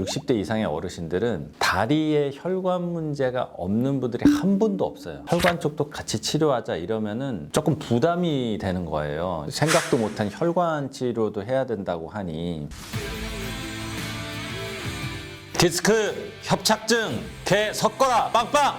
60대 이상의 어르신들은 다리에 혈관 문제가 없는 분들이 한 분도 없어요. 혈관 쪽도 같이 치료하자 이러면은 조금 부담이 되는 거예요. 생각도 못한 혈관 치료도 해야 된다고 하니. 디스크 협착증 개 섞어라 빵빵!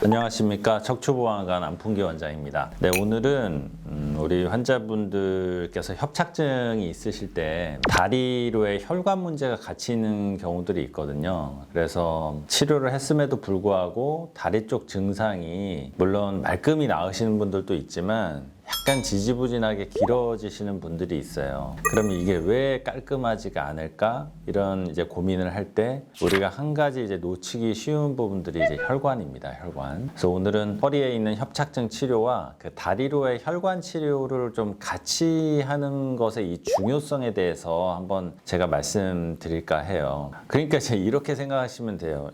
안녕하십니까. 척추보안관 안풍기 원장입니다. 네, 오늘은 우리 환자분들께서 협착증이 있으실 때 다리로의 혈관 문제가 같이 있는 경우들이 있거든요. 그래서 치료를 했음에도 불구하고 다리 쪽 증상이 물론 말끔히 나으시는 분들도 있지만 약간 지지부진하게 길어지시는 분들이 있어요. 그러면 이게 왜 깔끔하지가 않을까? 이런 이제 고민을 할 때 우리가 한 가지 이제 놓치기 쉬운 부분들이 이제 혈관입니다. 혈관. 그래서 오늘은 허리에 있는 협착증 치료와 그 다리로의 혈관 치료를 좀 같이 하는 것의 이 중요성에 대해서 한번 제가 말씀드릴까 해요. 그러니까 이제 이렇게 생각하시면 돼요.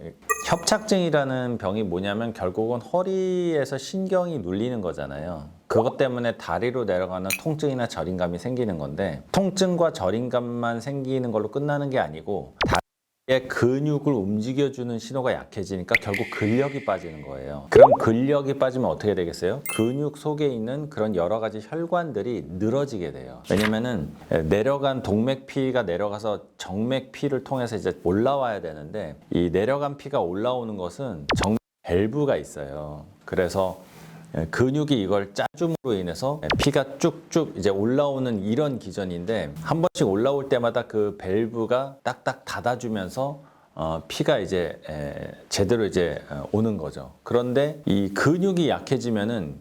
협착증이라는 병이 뭐냐면 결국은 허리에서 신경이 눌리는 거잖아요. 그것 때문에 다리로 내려가는 통증이나 저림감이 생기는 건데, 통증과 저림감만 생기는 걸로 끝나는 게 아니고 다리의 근육을 움직여주는 신호가 약해지니까 결국 근력이 빠지는 거예요. 그럼 근력이 빠지면 어떻게 되겠어요? 근육 속에 있는 그런 여러 가지 혈관들이 늘어지게 돼요. 왜냐면은 내려간 동맥피가 내려가서 정맥피를 통해서 이제 올라와야 되는데, 이 내려간 피가 올라오는 것은 정맥 밸브가 있어요. 그래서 근육이 이걸 짜줌으로 인해서 피가 쭉쭉 이제 올라오는 이런 기전인데, 한 번씩 올라올 때마다 그 밸브가 딱딱 닫아주면서 피가 이제 제대로 이제 오는 거죠. 그런데 이 근육이 약해지면은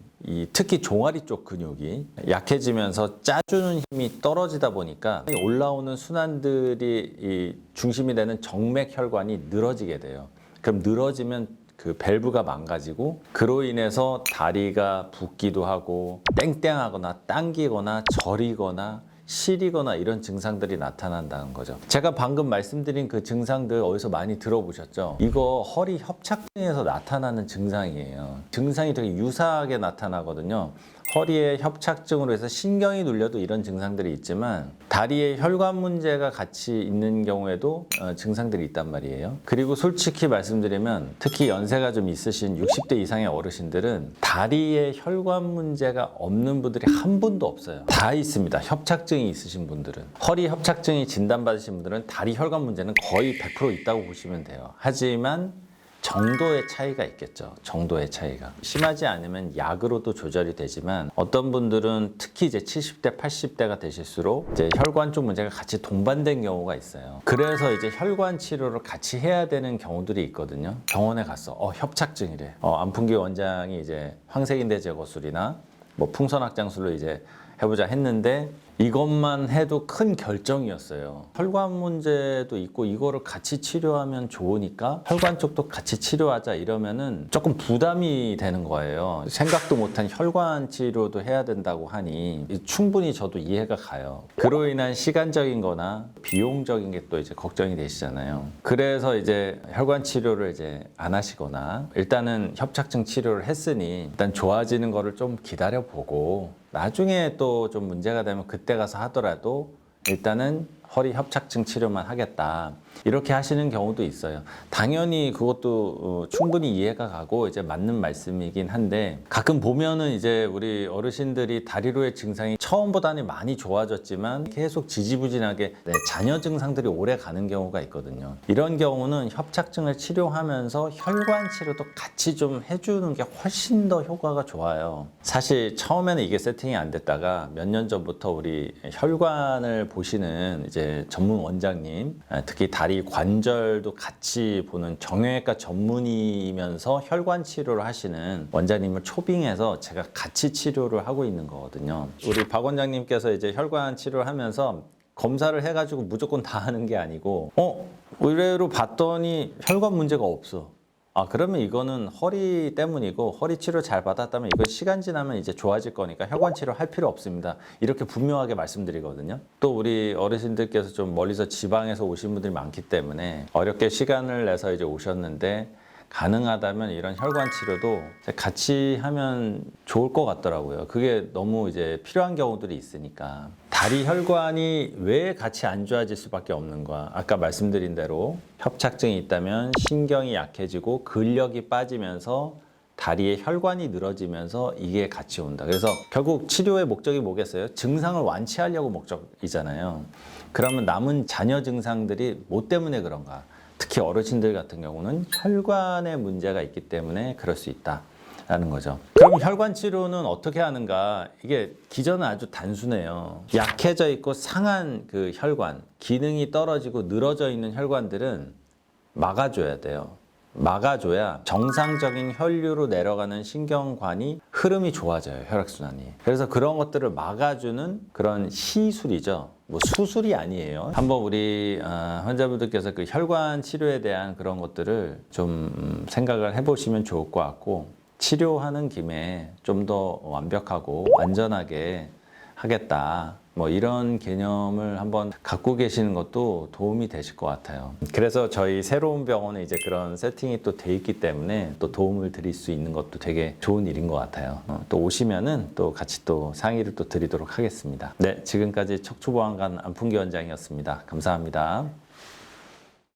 특히 종아리 쪽 근육이 약해지면서 짜주는 힘이 떨어지다 보니까 올라오는 순환들이 이 중심이 되는 정맥 혈관이 늘어지게 돼요. 그럼 늘어지면 그 밸브가 망가지고, 그로 인해서 다리가 붓기도 하고 땡땡하거나 당기거나 저리거나 시리거나 이런 증상들이 나타난다는 거죠. 제가 방금 말씀드린 그 증상들 어디서 많이 들어보셨죠? 이거 허리 협착증에서 나타나는 증상이에요. 증상이 되게 유사하게 나타나거든요. 허리에 협착증으로 해서 신경이 눌려도 이런 증상들이 있지만, 다리에 혈관 문제가 같이 있는 경우에도 증상들이 있단 말이에요. 그리고 솔직히 말씀드리면 특히 연세가 좀 있으신 60대 이상의 어르신들은 다리에 혈관 문제가 없는 분들이 한 분도 없어요. 다 있습니다. 협착증이 있으신 분들은. 허리 협착증이 진단받으신 분들은 다리 혈관 문제는 거의 100% 있다고 보시면 돼요. 하지만 정도의 차이가 있겠죠. 정도의 차이가. 심하지 않으면 약으로도 조절이 되지만, 어떤 분들은 특히 이제 70대, 80대가 되실수록 이제 혈관 쪽 문제가 같이 동반된 경우가 있어요. 그래서 이제 혈관 치료를 같이 해야 되는 경우들이 있거든요. 병원에 갔어. 협착증이래. 안풍기 원장이 이제 황색인대 제거술이나 뭐 풍선확장술로 이제 해보자 했는데, 이것만 해도 큰 결정이었어요. 혈관 문제도 있고 이거를 같이 치료하면 좋으니까 혈관 쪽도 같이 치료하자 이러면은 조금 부담이 되는 거예요. 생각도 못한 혈관 치료도 해야 된다고 하니 충분히 저도 이해가 가요. 그로 인한 시간적인 거나 비용적인 게 또 이제 걱정이 되시잖아요. 그래서 이제 혈관 치료를 이제 안 하시거나, 일단은 협착증 치료를 했으니 일단 좋아지는 거를 좀 기다려 보고 나중에 또 좀 문제가 되면 그때 가서 하더라도 일단은 허리 협착증 치료만 하겠다, 이렇게 하시는 경우도 있어요. 당연히 그것도 충분히 이해가 가고 이제 맞는 말씀이긴 한데, 가끔 보면은 이제 우리 어르신들이 다리로의 증상이 처음보다는 많이 좋아졌지만 계속 지지부진하게 잔여 증상들이 오래 가는 경우가 있거든요. 이런 경우는 협착증을 치료하면서 혈관 치료도 같이 좀 해주는 게 훨씬 더 효과가 좋아요. 사실 처음에는 이게 세팅이 안 됐다가 몇 년 전부터 우리 혈관을 보시는 이제 전문 원장님, 특히 다리 관절도 같이 보는 정형외과 전문의이면서 혈관 치료를 하시는 원장님을 초빙해서 제가 같이 치료를 하고 있는 거거든요. 우리 박 원장님께서 이제 혈관 치료를 하면서 검사를 해가지고 무조건 다 하는 게 아니고, 의뢰로 봤더니 혈관 문제가 없어. 그러면 이거는 허리 때문이고, 허리 치료 잘 받았다면 이건 시간 지나면 이제 좋아질 거니까 혈관 치료 할 필요 없습니다. 이렇게 분명하게 말씀드리거든요. 또 우리 어르신들께서 좀 멀리서 지방에서 오신 분들이 많기 때문에 어렵게 시간을 내서 이제 오셨는데 가능하다면 이런 혈관 치료도 같이 하면 좋을 것 같더라고요. 그게 너무 이제 필요한 경우들이 있으니까. 다리 혈관이 왜 같이 안 좋아질 수밖에 없는가? 아까 말씀드린 대로 협착증이 있다면 신경이 약해지고 근력이 빠지면서 다리의 혈관이 늘어지면서 이게 같이 온다. 그래서 결국 치료의 목적이 뭐겠어요? 증상을 완치하려고 목적이잖아요. 그러면 남은 잔여 증상들이 뭐 때문에 그런가? 특히 어르신들 같은 경우는 혈관에 문제가 있기 때문에 그럴 수 있다라는 거죠. 그럼 혈관 치료는 어떻게 하는가? 이게 기전은 아주 단순해요. 약해져 있고 상한 그 혈관, 기능이 떨어지고 늘어져 있는 혈관들은 막아줘야 돼요. 막아줘야 정상적인 혈류로 내려가는 신경관이 흐름이 좋아져요. 혈액순환이. 그래서 그런 것들을 막아주는 그런 시술이죠. 뭐 수술이 아니에요. 한번 우리 환자분들께서 그 혈관 치료에 대한 그런 것들을 좀 생각을 해보시면 좋을 것 같고, 치료하는 김에 좀 더 완벽하고 완전하게 하겠다. 뭐 이런 개념을 한번 갖고 계시는 것도 도움이 되실 것 같아요. 그래서 저희 새로운 병원에 이제 그런 세팅이 또 돼 있기 때문에 또 도움을 드릴 수 있는 것도 되게 좋은 일인 것 같아요. 또 오시면은 또 같이 또 상의를 또 드리도록 하겠습니다. 네, 지금까지 척추보안관 안풍기 원장이었습니다. 감사합니다.